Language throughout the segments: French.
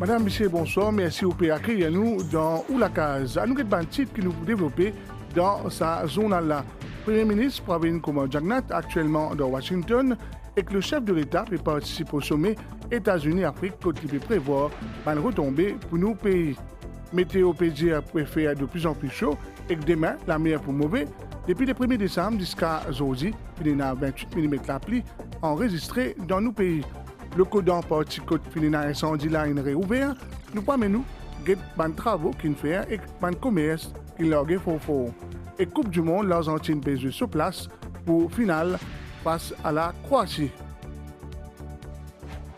Madame, Monsieur, bonsoir. Merci au accueillir nous dans Oulakaz. À nous un titre qui nous développer dans sa zone là. Premier ministre Pravin Kumar Jagnnath, actuellement dans Washington, et que le chef de l'État peut participer au sommet États-Unis-Afrique, qui peut prévoir une retombée pour nos pays. Météo PDR préfère de plus en plus chaud et que demain, la mer pour mauvais. Depuis le 1er décembre jusqu'à aujourd'hui, il y a 28 mm la pluie enregistrée dans nos pays. Le codon parti côte finina incendie là est réouvert. Nous parlons nous des travaux qu'ils font et des commerces qu'ils leur font. Et Coupe du Monde, l'Argentine pèse sur place pour finale face à la Croatie.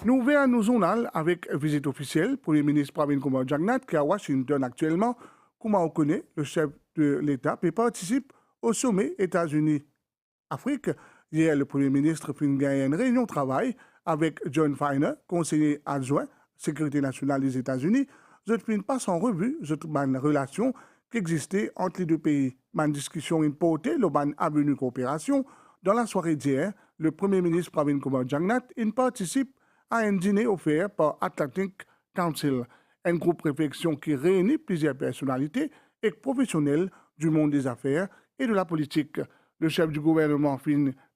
Nous ouvrons nos journal avec visite officielle. Premier ministre Pravin Kumar Jagnnath qui est à Washington actuellement. Kumar on connaît, le chef de l'État, participe au sommet États-Unis-Afrique. Hier, le Premier ministre a gagné une réunion de travail avec John Feiner, conseiller adjoint sécurité nationale des États-Unis. Je ne passe en revue une relation qui existait entre les deux pays. Une discussion importée, l'Oban Avenue Coopération. Dans la soirée d'hier, le Premier ministre Pravin Kumar Jagnnath participe à un dîner offert par Atlantic Council, un groupe de réflexion qui réunit plusieurs personnalités et professionnels du monde des affaires et de la politique. Le chef du gouvernement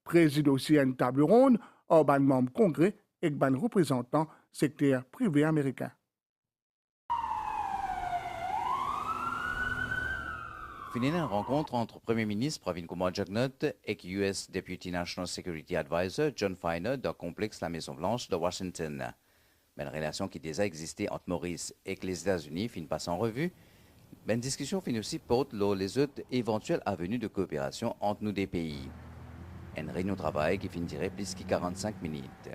préside aussi une table ronde aux membres congrès et aux représentants secteur privé américain. Finina une rencontre entre Premier ministre Pravin Kumar Jagnnath et US Deputy National Security Advisor John Feiner dans le complexe La Maison-Blanche de Washington. Mais une relation qui déjà existait entre Maurice et les États-Unis finit pas en revue. Mais une discussion finit aussi porte les autres éventuelles avenues de coopération entre nos deux pays. Une réunion de travail qui finirait plus que 45 minutes.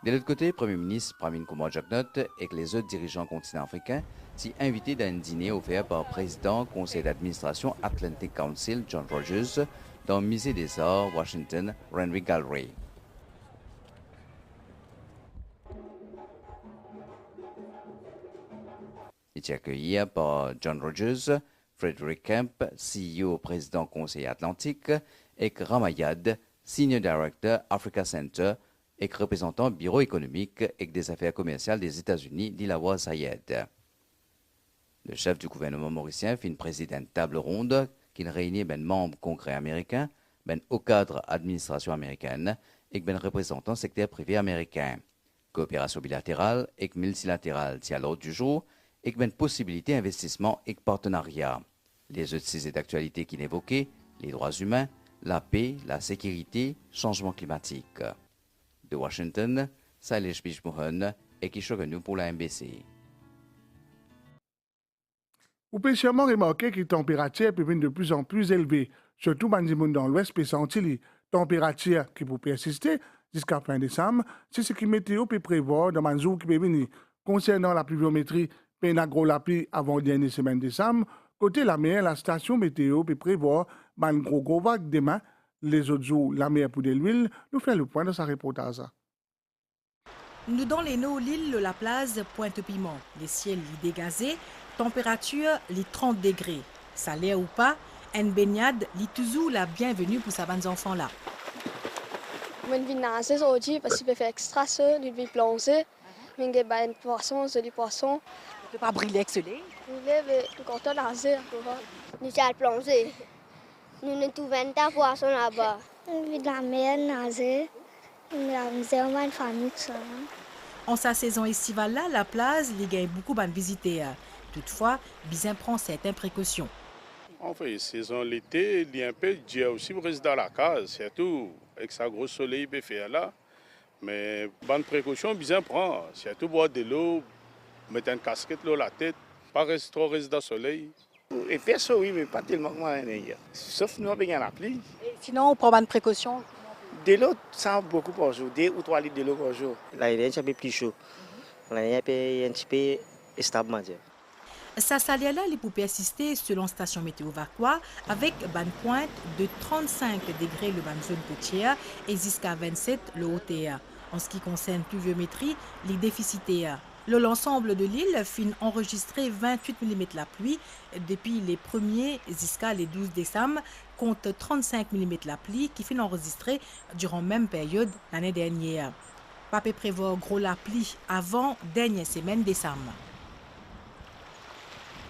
De l'autre côté, le Premier ministre Pravin Kumar Jagnnath et les autres dirigeants continent africains s'y invités dans un dîner offert par le président du conseil d'administration Atlantic Council, John Rogers, dans le musée des Arts, Washington, Renwick Gallery. Il est accueilli par John Rogers, Frederick Kemp, CEO président du conseil Atlantique, et Ramayad, Senior Director Africa Center, et représentant Bureau économique et des affaires commerciales des États-Unis, Dilawar Sayed. Le chef du gouvernement mauricien fit une présidente table ronde qui réunit ben membres congrès américains, ben au cadre administration américaine et ben représentants secteur privé américain. Coopération bilatérale et multilatérale tient à l'ordre du jour et ben possibilité d'investissement et partenariat. Les autres sujets d'actualité qu'il évoquait, les droits humains, la paix, la sécurité, changement climatique. De Washington, Salish Bishmohan et Kishorenou pour la MBC. Vous pouvez sûrement remarquer que les températures peuvent être de plus en plus élevées, surtout dans l'ouest peut sentir les températures qui peuvent persister jusqu'à fin décembre. C'est ce que météo peut prévoir dans un jour qui peut venir. Concernant la pluviométrie, peine à gros la pluie avant la dernière semaine de décembre. Côté la mer, la station météo peut prévoir une gros vague demain. Les autres jours, la mer pour de l'huile, nous fait le point dans sa reportage. Nous dans les eaux l'île de la Place Pointe-Piment. Les ciels y dégazés, température les 30 degrés. Salaire ou pas, une baignade lit toujours la bienvenue pour ces enfants là. Je viens nager aujourd'hui parce qu'il fait extra chaud, il veut plonger. Je vais poisson, joli poisson. On ne peut pas brûler avec ce lait. Je vais content nager. Nous allons plonger. Nous ne trouvons pas de poisson là-bas. Je vais la mer nager. Je famille. En sa saison estivale là, la plage il gagne beaucoup de visiteurs. Toutefois, Bizin prend certaines précautions. En fait, saison l'été, il y a un peu de Dieu aussi pour rester dans la case, surtout avec sa gros soleil il peut faire là. Mais bonne précaution, Bizin prend, surtout boire de l'eau, mettre une casquette là la tête, pas rester trop rester dans le soleil. Il fait ça, oui, mais pas tellement que moi. Sauf nous, avec la pluie. Et sinon, on prend bonne précaution. De l'eau, ça beaucoup par jour, 2 ou 3 litres de l'eau par jour. Là, il est un peu plus chaud. Là, il est un petit peu stable. Sa salaire là, il peut persister selon la station météo Vacqua avec une pointe de 35 degrés le ban zone côtière et jusqu'à 27 le haut-terre. En ce qui concerne pluviométrie, les déficitaires. L'ensemble de l'île fin enregistré 28 mm la pluie depuis les 1er jusqu'à les 12 décembre, compte 35 mm la pluie qui fait enregistrer durant la même période l'année dernière. Papé prévoit gros la pluie avant dernière semaine décembre.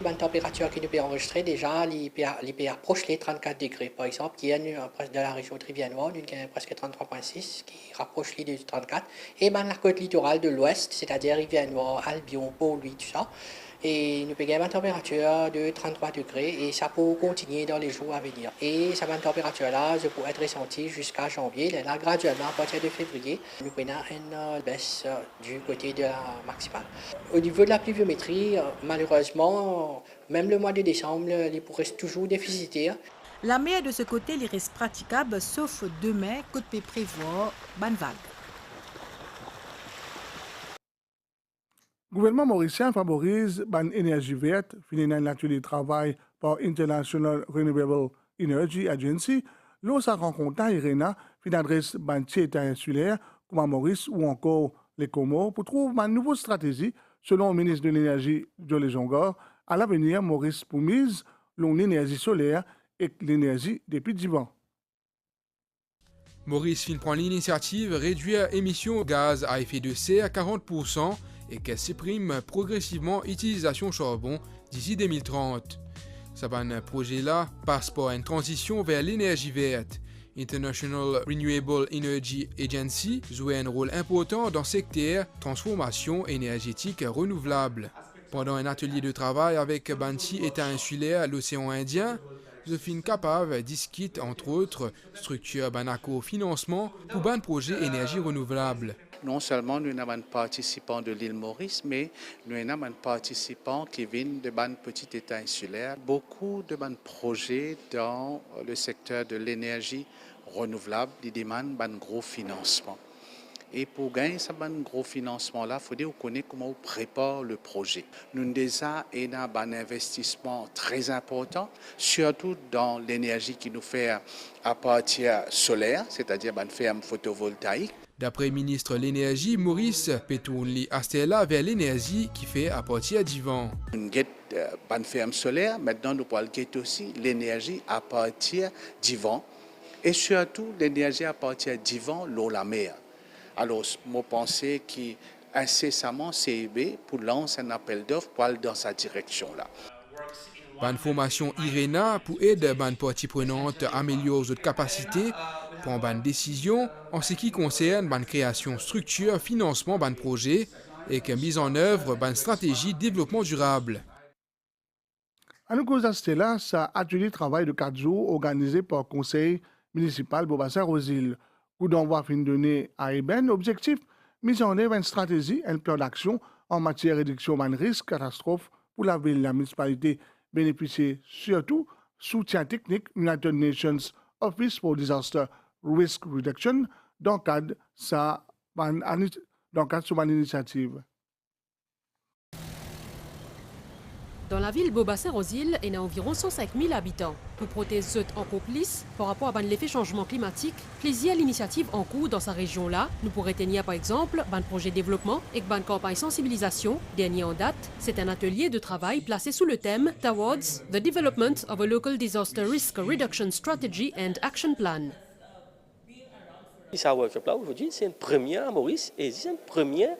La température qui nous peut enregistrer déjà, il peut approcher les 34 degrés. Par exemple, qui est de la région Trivianois, qui est presque 33,6, qui rapproche les du 34. Et la côte littorale de l'ouest, c'est-à-dire Rivianois, Albion, Pau-Louis, tout ça. Et nous payons une température de 33 degrés et ça peut continuer dans les jours à venir. Et cette température-là, ça peut être ressentie jusqu'à janvier. Là, graduellement, à partir de février, nous prenons une baisse du côté de la maximale. Au niveau de la pluviométrie, malheureusement, même le mois de décembre, il pourrait toujours déficitaire. La mer de ce côté, il reste praticable, sauf demain, côté prévoit, bonne vague. Le gouvernement mauricien favorise l'énergie verte, finit un atelier de travail par International Renewable Energy Agency. L'eau sa rencontre à IRENA, fin adresse État insulaire, comme à Maurice ou encore les Comores, pour trouver une nouvelle stratégie, selon le ministre de l'Énergie, Jolie Jongor. À l'avenir, Maurice pour mise l'énergie solaire et l'énergie des petits vents. Maurice fin prend l'initiative réduire émissions de gaz à effet de serre à 40% et qu'elle supprime progressivement l'utilisation charbon d'ici 2030. Ce projet-là passe par une transition vers l'énergie verte. International Renewable Energy Agency joue un rôle important dans le secteur transformation énergétique renouvelable. Pendant un atelier de travail avec Banti, État insulaire, l'océan Indien, je suis capable de discuter entre autres structures banacco financement pour un projet énergie renouvelable. Non seulement nous avons des participants de l'île Maurice, mais nous avons des participants qui viennent de petits États insulaires. Beaucoup de projets dans le secteur de l'énergie renouvelable, ils demandent un gros financement. Et pour gagner ce gros financement-là, il faut connaître comment on prépare le projet. Nous avons déjà un investissement très important, surtout dans l'énergie qui nous fait à partir solaire, c'est-à-dire une ferme photovoltaïque. D'après le ministre de l'Énergie, Maurice Petounli Astella vers l'énergie qui fait à partir du vent. Nous avons une ferme solaire, maintenant nous pouvons aussi l'énergie à partir du vent et surtout l'énergie à partir du vent, l'eau, la mer. Alors, je pense qu'incessamment, CEB pour lancer un appel d'offres pour aller dans cette direction-là. Une formation IRENA pour aider les parties prenantes à améliorer leurs capacités, prendre une décision en ce qui concerne la création structure, financement d'un projet et la mise en œuvre d'une stratégie de développement durable. À nous cause Stella, ça atelier de travail de 4 jours organisé par le conseil municipal Beaubassin-Rosil. Coup d'envoi fin donné à Eben, objectif, mise en œuvre une stratégie, un plan d'action en matière de réduction de risques, catastrophes pour la ville. La municipalité bénéficie surtout soutien technique United Nations Office for Disaster Risk Reduction dans le cadre de son initiative. Dans la ville Beaubassin-Rosil, il y a environ 105 000 habitants. Pour protéger encore plus par rapport à l'effet changement climatique, plusieurs initiatives en cours dans sa région-là. Nous pourrions tenir par exemple un projet de développement et une campagne sensibilisation. Dernier en date, c'est un atelier de travail placé sous le thème Towards the Development of a Local Disaster Risk Reduction Strategy and Action Plan. Ce workshop-là aujourd'hui, c'est une première à Maurice et c'est une première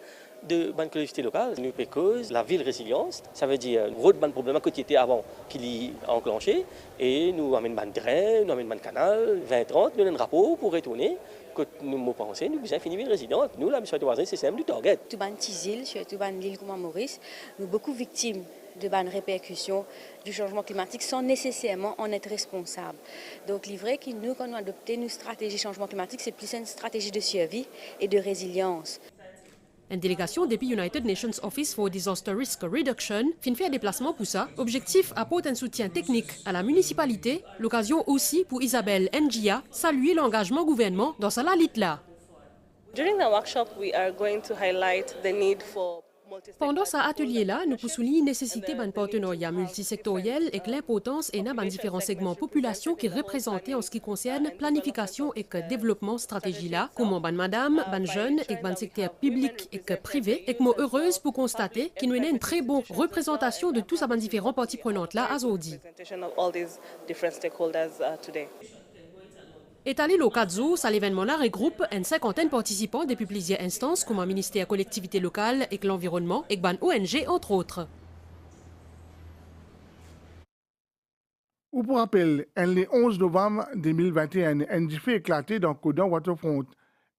de la collectivité locale. Nous pécose la ville résilience, ça veut dire gros de problème qui était avant qu'il y enclenché et nous amène un drain, nous amène un canal 20-30, nous avons un rapport pour retourner que nous pensons nous besoin finir ville résilience. Nous la mission de voisin c'est simple du target. Tout ban île, surtout ban l'île comme Maurice, nous beaucoup victimes de bonnes répercussions du changement climatique sans nécessairement en être responsables. Donc, il est vrai que nous, quand nous adoptons une stratégie de changement climatique, c'est plus une stratégie de survie et de résilience. Une délégation depuis United Nations Office for Disaster Risk Reduction fin fait un déplacement pour ça. Objectif, apporter un soutien technique à la municipalité. L'occasion aussi pour Isabelle Ngia saluer l'engagement gouvernement dans sa lalite là. During the workshop, we are going to highlight the need for Pendant cet atelier-là, nous pouvons souligner la nécessité d'un partenariat multisectoriel et l'importance et dans différents segments de population qui représentés en ce qui concerne planification et développement stratégie là, comment ban madame, ban jeunes et ban secteur public et privé, et que moi heureuse pour constater qu'il nous a une très bonne représentation de tous ces différentes parties prenantes là à Zodi. Étalé le 4 jours, l'événement-là regroupe une cinquantaine de participants depuis plusieurs instances comme un ministère collectivité locale et l'environnement et ban ONG entre autres. Ou pour rappel, le 11 novembre 2021, un fait éclaté dans Kodan Waterfront.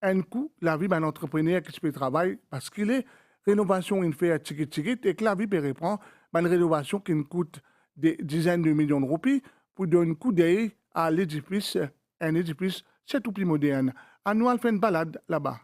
Un coup, la vie d'un entrepreneur qui se fait travailler parce qu'il est rénovation une fait ticket et que la vie peut reprendre une rénovation qui coûte des dizaines de millions de roupies pour donner un coup d'œil à l'édifice. Un édifice, c'est tout plus moderne. Annual fait une balade là-bas.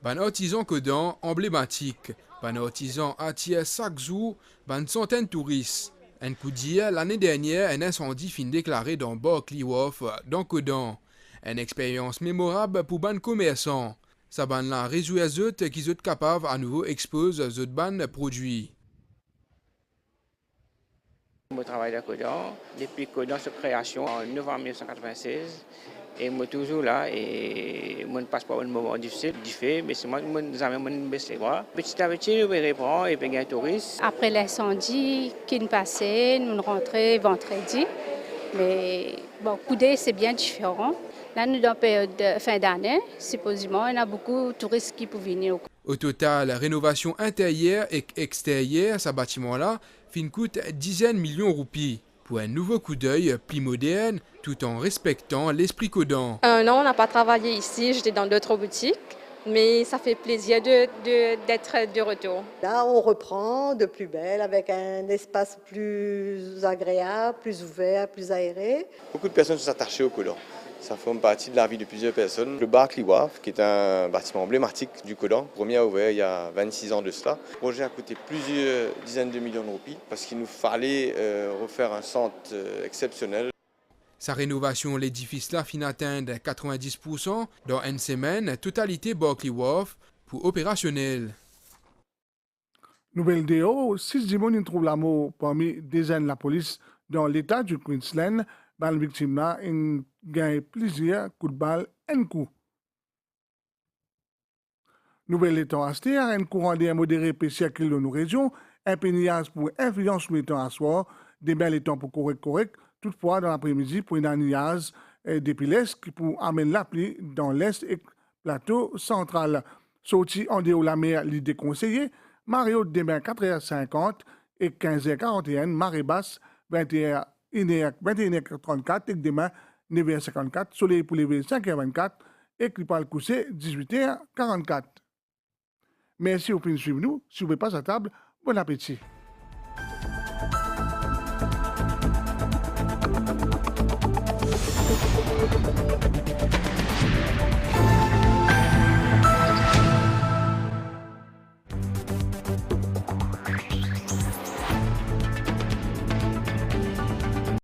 Ban artisan Kodan emblématique. Ban artisan attire chaque jour ban centaines de touristes. Un coup d'hier, l'année dernière, un incendie fin déclaré dans Berkeley Wharf, dans Kodan. Une expérience mémorable pour ban commerçants. Ça ban là réjouit eux qui sont capables à nouveau exposer eux ban produits. Je travaille à Kodan depuis Kodan sa création en novembre 1996 et je suis toujours là et je ne passe pas un moment difficile, mais c'est moi qui me baisse. Petit à petit, je reprends et puis un touriste. Après l'incendie qui nous passait, nous rentrons vendredi, mais bon, Koudé c'est bien différent. Là, nous sommes dans la période de fin d'année, supposément, il y a beaucoup de touristes qui peuvent venir. Au total, rénovation intérieure et extérieure, ce bâtiment-là, coûte dizaines de millions de roupies. Pour un nouveau coup d'œil plus moderne, tout en respectant l'esprit Kodan. Non, on n'a pas travaillé ici, j'étais dans d'autres boutiques, mais ça fait plaisir d'être de retour. Là, on reprend de plus belle, avec un espace plus agréable, plus ouvert, plus aéré. Beaucoup de personnes sont attachées au Kodan. Ça forme partie de la vie de plusieurs personnes. Le Berkeley Wharf, qui est un bâtiment emblématique du Kodan, premier a ouvert il y a 26 ans de cela. Le projet a coûté plusieurs dizaines de millions de roupies parce qu'il nous fallait refaire un centre exceptionnel. Sa rénovation, l'édifice là fin atteindre 90% dans une semaine, totalité Berkeley Wharf pour opérationnel. Nouvelle déo, 6 dimonies trouvent la mort parmi dizaines de la police dans l'état du Queensland. Dans la victime là, il gagne plusieurs coups de balle, un coup. Nouvelle étant à Stéar, un courant d'air modéré peut circuler dans nos régions, un péniage pour influence sur l'étang à soir, des belles étangs pour correct, toutefois dans l'après-midi pour une anéage depuis l'est qui pour amener la pluie dans l'est et plateau central. Sorti en dehors de la mer, l'idée conseillée, marée haute demain 4h50 et 15h41, marée basse 21h34 et demain 9h54, soleil pour lever 5h24 et climat le coucher 18h44. Merci au fin de suivre nous. Si vous ne pouvez pas à table, bon appétit.